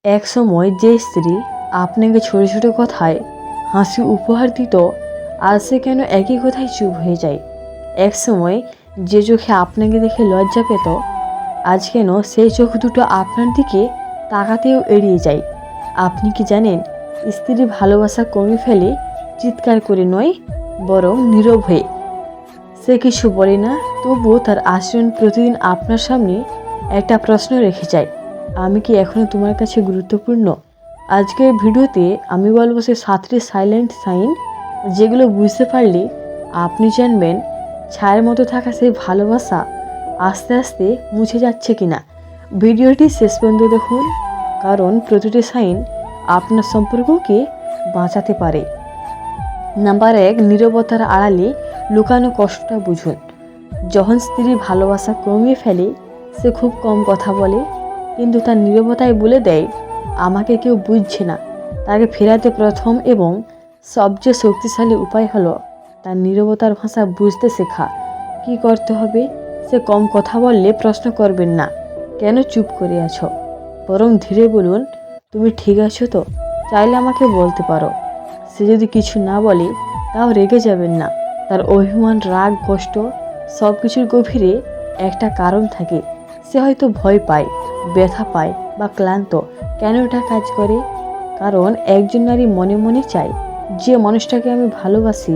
এক সময় যে স্ত্রী আপনাকে ছোট ছোট কথায় হাসি উপহার দিত, আজ সে কেন একই কথায় চুপ হয়ে যায়। এক সময় যে চোখে আপনাকে দেখে লজ্জা পেত, আজ কেন সেই চোখ দুটো আপনার দিকে তাকাতেও এড়িয়ে যায়। আপনি কি জানেন, স্ত্রী ভালোবাসা কমে ফেলে চিৎকার করে নয়, বরং নীরব হয়ে। সে কিছু বলে না, তবুও তার আচরণ প্রতিদিন আপনার সামনে একটা প্রশ্ন রেখে যায়, আমি কি এখনো তোমার কাছে গুরুত্বপূর্ণ? আজকের ভিডিওতে আমি বলবো সে 7টি সাইলেন্ট সাইন, যেগুলো বুঝতে পারলে আপনি জানবেন ছায়ের মতো থাকা সেই ভালোবাসা আস্তে আস্তে মুছে যাচ্ছে কিনা। ভিডিওটি শেষ পর্যন্ত দেখুন, কারণ প্রতিটি সাইন আপনার সম্পর্ককে বাঁচাতে পারে। নাম্বার 1, নীরবতার আড়ালে লুকানো কষ্টটা বুঝুন। যখন স্ত্রী ভালোবাসা কমিয়ে ফেলে, সে খুব কম কথা বলে, কিন্তু তার নীরবতায় বলে দেয় আমাকে কেউ বুঝছে না। তাকে ফেরাতে প্রথম এবং সবচেয়ে শক্তিশালী উপায় হলো তার নীরবতার ভাষা বুঝতে শেখা। কি করতে হবে? সে কম কথা বললে প্রশ্ন করবেন না, কেন চুপ করে আছো, বরং ধীরে বলুন, তুমি ঠিক আছো তো? চাইলে আমাকে বলতে পারো। সে যদি কিছু না বলে, তাও রেগে যাবেন না। তার অভিমান, রাগ, কষ্ট সব কিছুর গভীরে একটা কারণ থাকে। সে হয়তো ভয় পায়, ব্যথা পায় বা ক্লান্ত। কেন এটা কাজ করে? কারণ একজন নারী মনে মনে চায়, যে মানুষটাকে আমি ভালোবাসি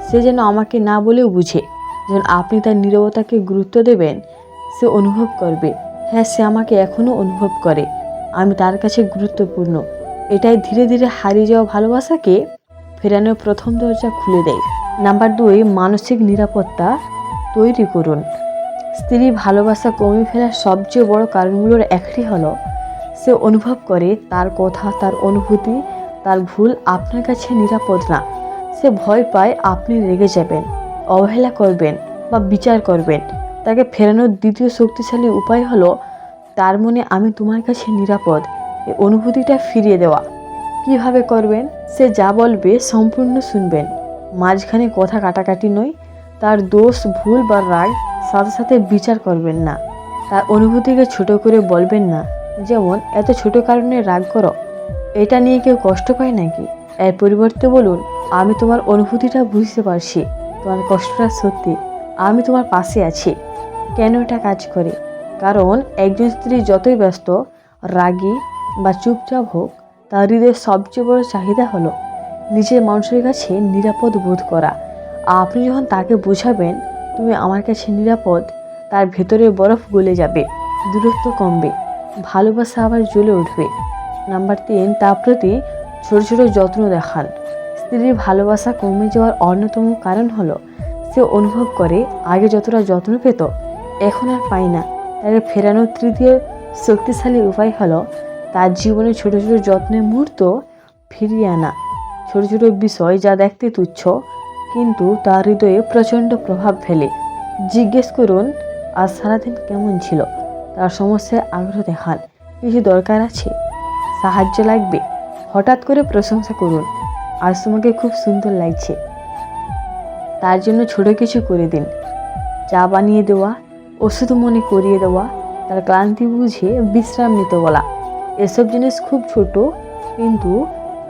সে যেন আমাকে না বলেও বুঝে। যখন আপনি তার নীরবতাকে গুরুত্ব দেবেন, সে অনুভব করবে, হ্যাঁ, সে আমাকে এখনও অনুভব করে, আমি তার কাছে গুরুত্বপূর্ণ। এটাই ধীরে ধীরে হারিয়ে যাওয়া ভালোবাসাকে ফেরানোর প্রথম দরজা খুলে দেয়। নাম্বার 2, মানসিক নিরাপত্তা তৈরি করুন। স্ত্রী ভালোবাসা কমে ফেলার সবচেয়ে বড় কারণগুলোর একটি হলো সে অনুভব করে তার কথা, তার অনুভূতি, তার ভুল আপনার কাছে নিরাপদ না। সে ভয় পায় আপনি রেগে যাবেন, অবহেলা করবেন বা বিচার করবেন। তাকে ফেরানোর দ্বিতীয় শক্তিশালী উপায় হলো তার মনে আমি তোমার কাছে নিরাপদ এই অনুভূতিটা ফিরিয়ে দেওয়া। কিভাবে করবেন? সে যা বলবে সম্পূর্ণ শুনবেন, মাঝখানে কথা কাটাকাটি নয়। তার দোষ, ভুল বা রাগ সাথে সাথে বিচার করবেন না। তার অনুভূতিকে ছোট করে বলবেন না, যেমন এত ছোট কারণে রাগ করো, এটা নিয়ে কেউ কষ্ট পায় নাকি? এর পরিবর্তে বলুন, আমি তোমার অনুভূতিটা বুঝতে পারছি, তোমার কষ্টটা সত্যি, আমি তোমার পাশে আছি। কেন এটা কাজ করে? কারণ একজন স্ত্রী যতই ব্যস্ত, রাগী বা চুপচাপ হোক, তার হৃদয়ের সবচেয়ে বড় চাহিদা হলো নিজের মানুষের কাছে নিরাপদ বোধ করা। আপনি যখন তাকে বোঝাবেন তুমি আমার কাছে নিরাপদ, তার ভেতরে বরফ গলে যাবে, দূরত্ব কমবে, ভালোবাসা আবার জ্বলে উঠবে। নাম্বার 3, তার প্রতি ছোট ছোট যত্ন দেখান। স্ত্রীর ভালোবাসা কমে যাওয়ার অন্যতম কারণ হলো সে অনুভব করে আগে যতটা যত্ন পেত এখন আর পায় না। তাকে ফেরানোর তৃতীয় শক্তিশালী উপায় হলো তার জীবনে ছোট ছোট যত্নের মুহূর্ত ফিরিয়ে আনা। ছোট ছোট বিষয় যা দেখতে তুচ্ছ, কিন্তু তার হৃদয়ে প্রচণ্ড প্রভাব ফেলে। জিজ্ঞেস করুন, আজ সারাদিন কেমন ছিল? তার সমস্যায় আগ্রহ দেখান। কিছু দরকার আছে? সাহায্য লাগবে? হঠাৎ করে প্রশংসা করুন, আজ তোমাকে খুব সুন্দর লাগছে। তার জন্য ছোট কিছু করে দিন, চা বানিয়ে দেওয়া, ওষুধ মনে করিয়ে দেওয়া, তার ক্লান্তি বুঝে বিশ্রাম নিতে বলা। এসব জিনিস খুব ছোট, কিন্তু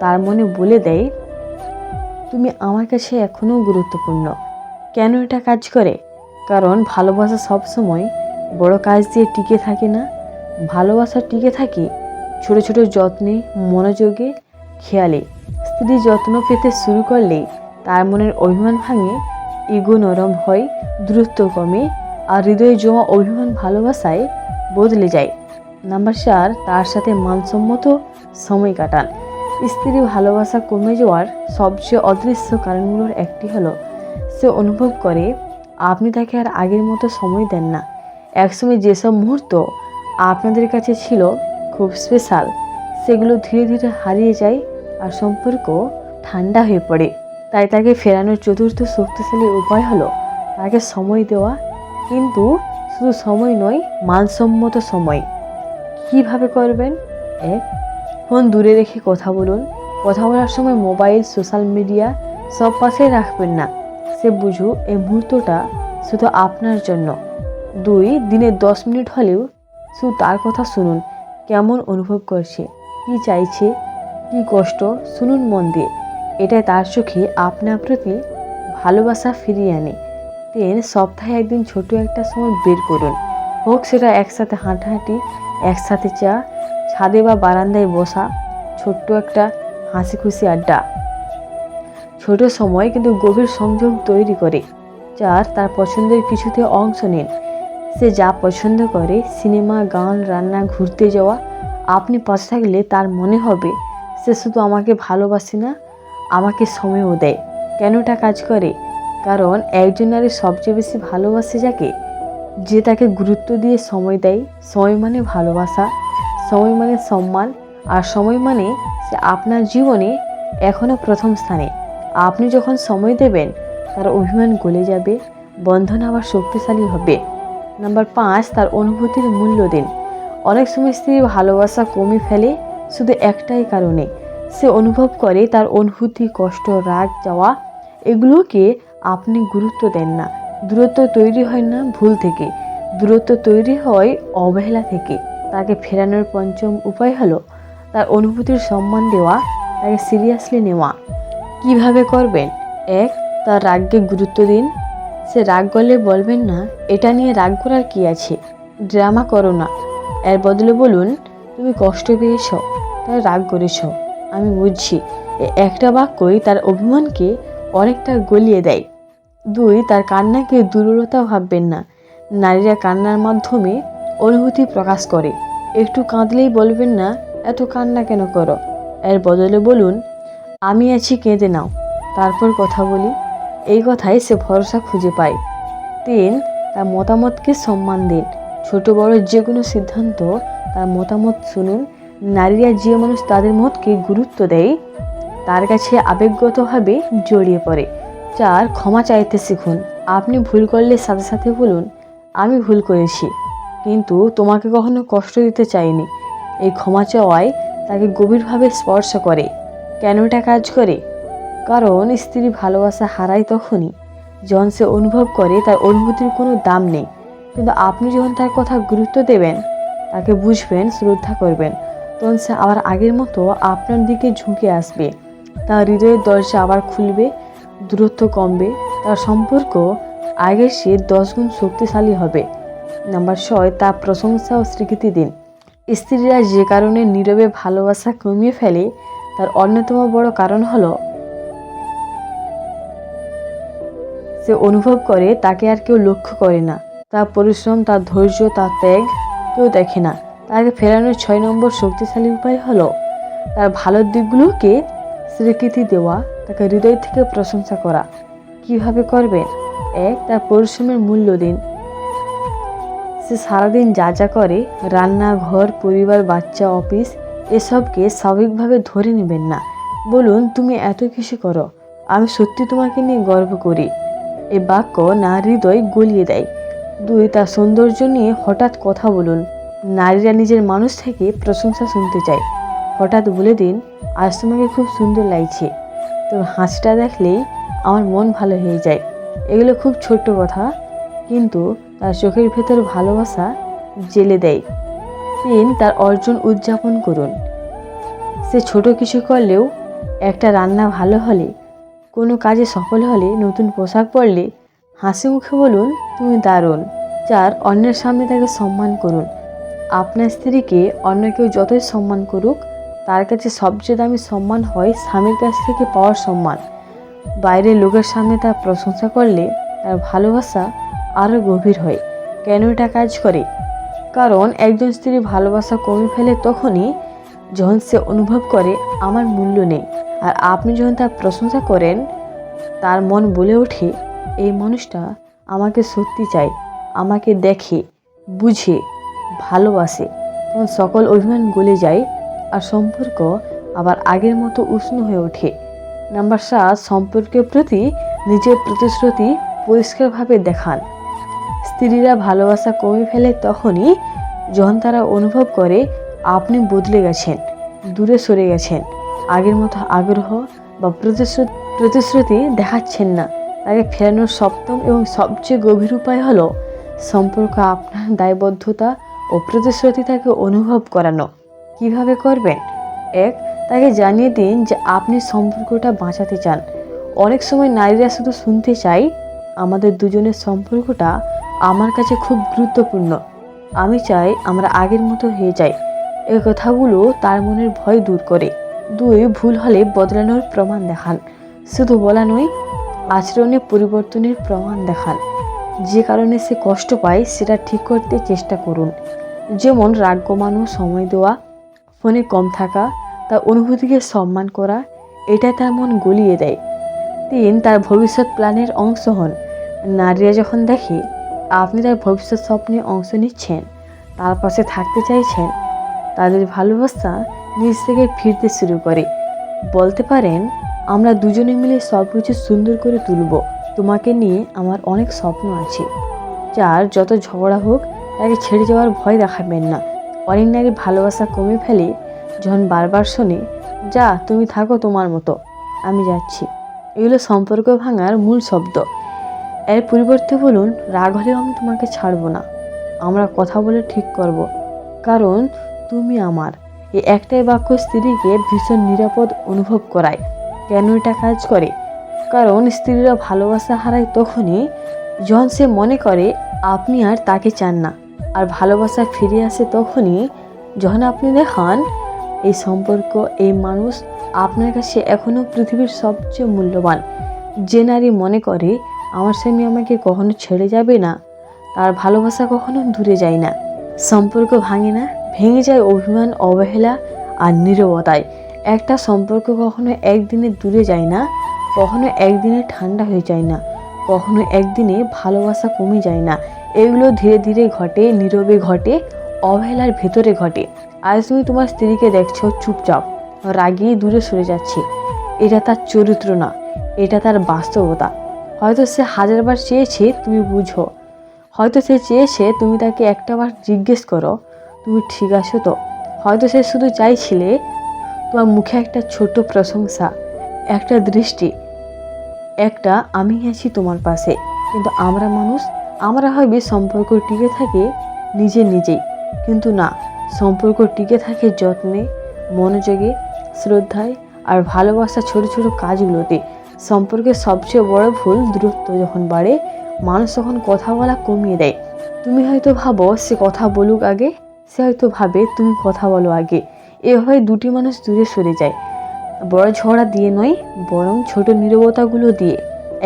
তার মনে বলে দেয় তুমি আমার কাছে এখনও গুরুত্বপূর্ণ। কেন এটা কাজ করে? কারণ ভালোবাসা সবসময় বড় কাজ দিয়ে টিকে থাকে না। ভালোবাসা টিকে থাকে ছোট ছোট যত্নে, মনোযোগে, খেয়ালে। স্ত্রী যত্ন পেতে শুরু করলে তার মনের অভিমান ভাঙে, ইগো নরম হয়, দূরত্ব কমে, আর হৃদয়ে জমা অভিমান ভালোবাসায় বদলে যায়। নাম্বার 4, তার সাথে মানসম্মত সময় কাটান। স্ত্রী ভালোবাসা কমে যাওয়ার সবচেয়ে অদৃশ্য কারণগুলোর একটি হলো সে অনুভব করে আপনি তাকে আর আগের মতো সময় দেন না। একসময় যেসব মুহূর্ত আপনাদের কাছে ছিল খুব স্পেশাল, সেগুলো ধীরে ধীরে হারিয়ে যায় আর সম্পর্ক ঠান্ডা হয়ে পড়ে। তাই তাকে ফেরানোর চতুর্থ শক্তিশালী উপায় হলো তাকে সময় দেওয়া, কিন্তু শুধু সময় নয়, মানসম্মত সময়। কিভাবে করবেন? 1, ফোন দূরে রেখে কথা বলুন। কথা বলার সময় মোবাইল, সোশ্যাল মিডিয়া সব পাশে রাখবেন না। সে বুঝুক এই মুহূর্তটা শুধু আপনার জন্য। 2, দিনে 10 মিনিট হলেও শুধু তার কথা শুনুন, কেমন অনুভব করছে, কি চাইছে, কি কষ্ট, শুনুন মন দিয়ে। এটাই তার চোখে আপনার প্রতি ভালোবাসা ফিরিয়ে আনে। 3, সপ্তাহে একদিন ছোট একটা সময় বের করুন। হোক সেটা একসাথে হাঁটাহাঁটি, একসাথে চা, ছাদে বা বারান্দায় বসা, ছোট্ট একটা হাসি খুশি আড্ডা। ছোট সময় কিন্তু গভীর সংযোগ তৈরি করে। 4, তার পছন্দের কিছুতে অংশ নিন। সে যা পছন্দ করে, সিনেমা, গান, রান্না, ঘুরতে যাওয়া, আপনি পাশে থাকলে তার মনে হবে সে শুধু আমাকে ভালোবাসে না, আমাকে সময়ও দেয়। কেন এটা কাজ করে? কারণ একজন নারী সবচেয়ে বেশি ভালোবাসে যাকে, যে তাকে গুরুত্ব দিয়ে সময় দেয়। সময় মানে ভালোবাসা, সময় মানে সম্মান, আর সময় মানে সে আপনার জীবনে এখনও প্রথম স্থানে। আপনি যখন সময় দেবেন, তার অভিমান গলে যাবে, বন্ধন আবার শক্তিশালী হবে। নাম্বার 5, তার অনুভূতির মূল্য দিন। অনেক সময় স্ত্রী ভালোবাসা কমে ফেলে শুধু একটাই কারণে, সে অনুভব করে তার অনুভূতি, কষ্ট, রাগ, চাওয়া এগুলোকে আপনি গুরুত্ব দেন না। দূরত্ব তৈরি হয় না ভুল থেকে, দূরত্ব তৈরি হয় অবহেলা থেকে। তাকে ফেরানোর পঞ্চম উপায় হলো তার অনুভূতির সম্মান দেওয়া, তাকে সিরিয়াসলি নেওয়া। কিভাবে করবেন? 1, তার রাগকে গুরুত্ব দিন। সে রাগ করলে বলবেন না, এটা নিয়ে রাগ করার কি আছে, ড্রামা করো না। এর বদলে বলুন, তুমি কষ্ট পেয়েছ, তাই রাগ করেছ, আমি বুঝছি। এই একটা বাক্যই তার অভিমানকে অনেকটা গলিয়ে দেয়। 2, তার কান্নাকে দুর্বলতা ভাববেন না। নারীরা কান্নার মাধ্যমে অনুভূতি প্রকাশ করে। একটু কাঁদলেই বলবেন না, এত কান্না কেন করো। এর বদলে বলুন, আমি আছি, কেঁদে নাও, তারপর কথা বলি। এই কথায় সে ভরসা খুঁজে পায়। 3, তার মতামতকে সম্মান দিন। ছোট বড় যে কোনো সিদ্ধান্ত তার মতামত শুনুন। নারীরা যে মানুষ তাদের মতকে গুরুত্ব দেয়, তার কাছে আবেগগতভাবে জড়িয়ে পড়ে। 4, ক্ষমা চাইতে শিখুন। আপনি ভুল করলে সাথে সাথে বলুন, আমি ভুল করেছি, কিন্তু তোমাকে কখনো কষ্ট দিতে চাইনি। এই ক্ষমা চাওয়ায় তাকে গভীরভাবে স্পর্শ করে। কেন এটা কাজ করে? কারণ স্ত্রী ভালোবাসা হারায় তখনই যখন সে অনুভব করে তার অনুভূতির কোনো দাম নেই। কিন্তু আপনি যখন তার কথা গুরুত্ব দেবেন, তাকে বুঝবেন, শ্রদ্ধা করবেন, তখন সে আবার আগের মতো আপনার দিকে ঝুঁকে আসবে। তার হৃদয়ের দরজা আবার খুলবে, দূরত্ব কমবে, তার সম্পর্ক আগের সে 10 গুণ শক্তিশালী হবে। নাম্বার 6, তার প্রশংসা ও স্বীকৃতি দিন। স্ত্রীরা যে কারণে নীরবে ভালোবাসা কমিয়ে ফেলে, তার অন্যতম বড় কারণ হলো সে অনুভব করে তাকে আর কেউ লক্ষ্য করে না। তার পরিশ্রম, তার ধৈর্য, তার ত্যাগ কেউ দেখে না। তাকে ফেরানোর 6 নম্বর শক্তিশালী উপায় হলো তার ভালো দিকগুলোকে স্বীকৃতি দেওয়া, তাকে হৃদয় থেকে প্রশংসা করা। কিভাবে করবেন? 1, তার পরিশ্রমের মূল্য দিন। সে সারাদিন যা যা করে, রান্না, ঘর, পরিবার, বাচ্চা, অফিস, এসবকে স্বাভাবিকভাবে ধরে নেবেন না। বলুন, তুমি এত কিছু করো, আমি সত্যি তোমাকে নিয়ে গর্ব করি। এই বাক্য না হৃদয় গলিয়ে দেয়। 2, তার সৌন্দর্য নিয়ে হঠাৎ কথা বলুন। নারীরা নিজের মানুষ থেকে প্রশংসা শুনতে চায়। হঠাৎ বলে দিন, আজ তোমাকে খুব সুন্দর লাগছে, তোর হাসিটা দেখলেই আমার মন ভালো হয়ে যায়। এগুলো খুব ছোট্ট কথা, কিন্তু তার চোখের ভেতর ভালোবাসা জেলে দেয়। 3, তার অর্জন উদযাপন করুন। সে ছোট কিছু করলেও, একটা রান্না ভালো হলে, কোনো কাজে সফল হলে, নতুন পোশাক পরলে হাসি মুখে বলুন, তুমি দারুণ। 4, অন্যের সামনে তাকে সম্মান করুন। আপনার স্ত্রীকে অন্য কেউ যতই সম্মান করুক, তার কাছে সবচেয়ে দামি সম্মান হয় স্বামীর কাছ থেকে পাওয়ার সম্মান। বাইরের লোকের সামনে তার প্রশংসা করলে তার ভালোবাসা আরও গভীর হয়। কেন এটা কাজ করে? কারণ একজন স্ত্রী ভালোবাসা কমে ফেলে তখনই যখন সে অনুভব করে আমার মূল্য নেই। আর আপনি যখন তার প্রশংসা করেন, তার মন বলে ওঠে, এই মানুষটা আমাকে সত্যি চায়, আমাকে দেখে, বুঝে, ভালোবাসে। তখন সকল অভিমান গলে যায় আর সম্পর্ক আবার আগের মতো উষ্ণ হয়ে ওঠে। নাম্বার 7, সম্পর্কের প্রতি নিজের প্রতিশ্রুতি পরিষ্কারভাবে দেখান। স্ত্রীরা ভালোবাসা কমে ফেলে তখনই যখন তারা অনুভব করে আপনি বদলে গেছেন, দূরে সরে গেছেন, আগের মতো আগ্রহ বা প্রতিশ্রুতি দেখাচ্ছেন না। তাকে ফেরানোর সপ্তম এবং সবচেয়ে গভীর উপায় হলো সম্পর্ক আপনার দায়বদ্ধতা ও প্রতিশ্রুতি তাকে অনুভব করানো। কিভাবে করবেন? এক, তাকে জানিয়ে দিন যে আপনি সম্পর্কটা বাঁচাতে চান। অনেক সময় নারীরা শুধু শুনতে চায়, আমাদের দুজনের সম্পর্কটা আমার কাছে খুব গুরুত্বপূর্ণ, আমি চাই আমরা আগের মতো হয়ে যাই। এই কথাগুলো তার মনের ভয় দূর করে। দুই, ভুল হলে বদলানোর প্রমাণ দেখান। শুধু বলা নয়, আচরণে পরিবর্তনের প্রমাণ দেখান। যে কারণে সে কষ্ট পায় সেটা ঠিক করতে চেষ্টা করুন। যেমন রাগ কমানো, সময় দেওয়া, ফোনে কম থাকা, তার অনুভূতিকে সম্মান করা, এটা তার মন গলিয়ে দেয়। তিন, তার ভবিষ্যৎ প্ল্যানের অংশ হন। নারীরা যখন দেখে আপনি তার ভবিষ্যৎ স্বপ্নে অংশ নিচ্ছেন, তার পাশে থাকতে চাইছেন, তাদের ভালোবাসা নিজ থেকে ফিরতে শুরু করে। বলতে পারেন, আমরা দুজনে মিলে সব কিছু সুন্দর করে তুলব, তোমাকে নিয়ে আমার অনেক স্বপ্ন আছে। চার, যত ঝগড়া হোক তাকে ছেড়ে যাওয়ার ভয় দেখাবেন না। অনেক নারী ভালোবাসা কমে ফেলে যখন বারবার শোনে, যা তুমি থাকো তোমার মতো, আমি যাচ্ছি। এগুলো সম্পর্ক ভাঙার মূল শব্দ। এর পরিবর্তে বলুন, রাগ হলেও আমি তোমাকে ছাড়বো না, আমরা কথা বলে ঠিক করব, কারণ তুমি আমার। এই একটাই বাক্য স্ত্রীকে ভীষণ নিরাপদ অনুভব করায়। কেন এটা কাজ করে? কারণ স্ত্রীরা ভালোবাসা হারায় তখনই যখন সে মনে করে আপনি আর তাকে চান না, আর ভালোবাসা ফিরে আসে তখনই যখন আপনি দেখান এই সম্পর্ক, এই মানুষ আপনার কাছে এখনও পৃথিবীর সবচেয়ে মূল্যবান। যে নারী মনে করে আমার স্বামী আমাকে কখনো ছেড়ে যাবে না, তার ভালোবাসা কখনো দূরে যায় না। সম্পর্ক ভাঙে না, ভেঙে যায় অভিমান, অবহেলা আর নীরবতায়। একটা সম্পর্ক কখনো একদিনে দূরে যায় না, কখনো একদিনে ঠান্ডা হয়ে যায় না, কখনো একদিনে ভালোবাসা কমে যায় না। এগুলো ধীরে ধীরে ঘটে, নীরবে ঘটে, অবহেলার ভেতরে ঘটে। আজ তুমি তোমার স্ত্রীকে দেখছো চুপচাপ, রাগিয়ে দূরে সরে যাচ্ছে, এটা তার চরিত্র না, এটা তার বাস্তবতা। হয়তো সে হাজারবার চেয়েছে তুমি বুঝো, হয়তো সে চেয়েছে তুমি তাকে একটাবার জিজ্ঞেস করো তুমি ঠিক আছো তো, হয়তো সে শুধু চাইছিলে তোমার মুখে একটা ছোট প্রশংসা, একটা দৃষ্টি, একটা আমি আছি তোমার পাশে। কিন্তু আমরা মানুষ, আমরা ভাবি সম্পর্ক টিকে থাকে নিজেই, কিন্তু না, সম্পর্ক টিকে থাকে যত্নে, মনোযোগে, শ্রদ্ধায় আর ভালোবাসা ছোট ছোট কাজগুলোতে। সম্পর্কের সবচেয়ে বড় ভুল, দূরত্ব যখন বাড়ে মানুষ তখন কথা বলা কমিয়ে দেয়। তুমি হয়তো ভাবো সে কথা বলুক আগে, সে হয়তো ভাবে তুমি কথা বলো আগে। এভাবে দুটি মানুষ দূরে সরে যায়, বড় ঝগড়া দিয়ে নয়, বরং ছোট নীরবতাগুলো দিয়ে।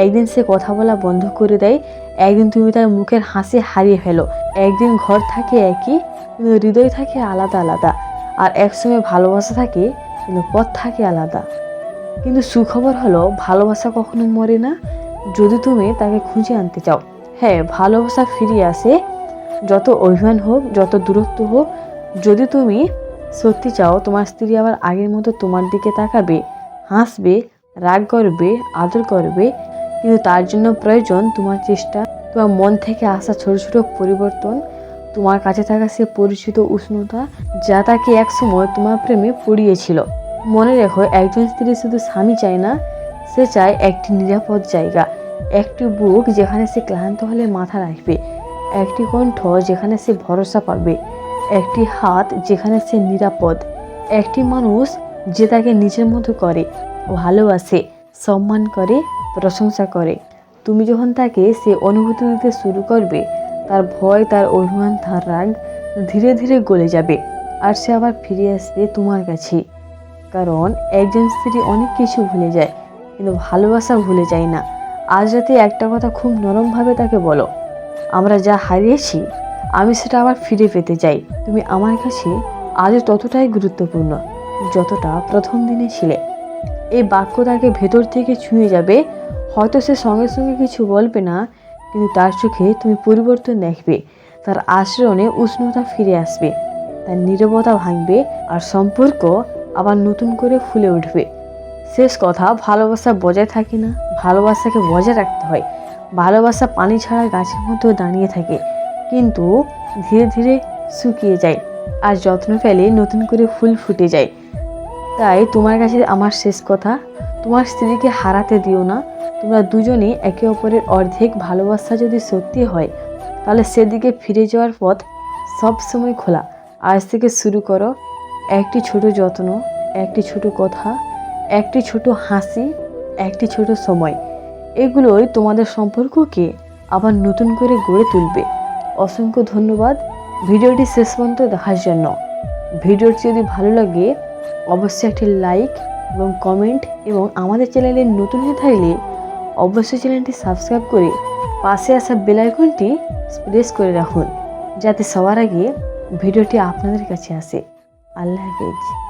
একদিন সে কথা বলা বন্ধ করে দেয়, একদিন তুমি তার মুখের হাসি হারিয়ে ফেলো। একদিন ঘর থাকে একই, কিন্তু হৃদয় থাকে আলাদা আলাদা। আর একসঙ্গে ভালোবাসা থাকে, কিন্তু পথ থাকে আলাদা। কিন্তু সুখবর হলো, ভালোবাসা কখনো মরে না যদি তুমি তাকে খুঁজে আনতে চাও। হ্যাঁ, ভালোবাসা ফিরে আসে, যত অভিমান হোক, যত দূরত্ব হোক। যদি তুমি সত্যি চাও তোমার স্ত্রী আবার আগের মতো তোমার দিকে তাকাবে, হাসবে, রাগ করবে, আদর করবে, কিন্তু তার জন্য প্রয়োজন তোমার চেষ্টা, তোমার মন থেকে আসা ছোট ছোট পরিবর্তন, তোমার কাছে থাকা সে পরিচিত উষ্ণতা যা তাকে একসময় তোমার প্রেমে পড়িয়েছিল। মনে রেখো, একজন স্ত্রী শুধু স্বামী চায় না, সে চায় একটি নিরাপদ জায়গা, একটি বুক যেখানে সে ক্লান্ত হলে মাথা রাখবে, একটি কণ্ঠ যেখানে সে ভরসা পাবে, একটি হাত যেখানে সে নিরাপদ, একটি মানুষ যে তাকে নিজের মতো করে, ভালোবাসে, সম্মান করে, প্রশংসা করে। তুমি যখন তাকে সে অনুভূতি দিতে শুরু করবে, তার ভয়, তার অভিমান, তার রাগ ধীরে ধীরে গলে যাবে, আর সে আবার ফিরে আসবে তোমার কাছে। কারণ একজন স্ত্রী অনেক কিছু ভুলে যায়, কিন্তু ভালোবাসা ভুলে যায় না। আজ রাতে একটা কথা খুব নরমভাবে তাকে বলো, আমরা যা হারিয়েছি আমি সেটা আবার ফিরে পেতে চাই। তুমি আমার কাছে আজও ততটাই গুরুত্বপূর্ণ যতটা প্রথম দিনে ছিলে। এই বাক্য তাকে ভেতর থেকে ছুঁয়ে যাবে। হয়তো সে সঙ্গে সঙ্গে কিছু বলবে না, কিন্তু তার চোখে তুমি পরিবর্তন দেখবে, তার আচরণে উষ্ণতা ফিরে আসবে, তার নীরবতা ভাঙবে, আর সম্পর্ক আবার নতুন করে ফুলে উঠবে। শেষ কথা, ভালোবাসা বজায় থাকে না, ভালোবাসাকে বজায় রাখতে হয়। ভালোবাসা পানি ছাড়া গাছের মতো দাঁড়িয়ে থাকে, কিন্তু ধীরে ধীরে শুকিয়ে যায়, আর যত্ন ফেলে নতুন করে ফুল ফুটে যায়। তাই তোমার কাছে আমার শেষ কথা, তোমার স্ত্রীকে হারাতে দিও না। তোমরা দুজনেই একে অপরের অর্ধেক। ভালোবাসা যদি সত্যি হয়, তাহলে সেদিকে ফিরে যাওয়ার পথ সবসময় খোলা। আজ থেকে শুরু করো একটি ছোট যত্ন, একটি ছোট কথা, একটি ছোট হাসি, একটি ছোট সময়, এগুলোই তোমাদের সম্পর্ককে আবার নতুন করে গড়ে তুলবে। অসংখ্য ধন্যবাদ ভিডিওটি শেষ পর্যন্ত দেখার জন্য। ভিডিওটি যদি ভালো লাগে অবশ্যই একটি লাইক এবং কমেন্ট, এবং আমাদের চ্যানেলে নতুন হয়ে থাকলে অবশ্যই চ্যানেলটি সাবস্ক্রাইব করে পাশে আসা বেল আইকনটি প্রেস করে রাখুন, যাতে সবার আগে ভিডিওটি আপনাদের কাছে আসে। আল্লাহ হাফেজ।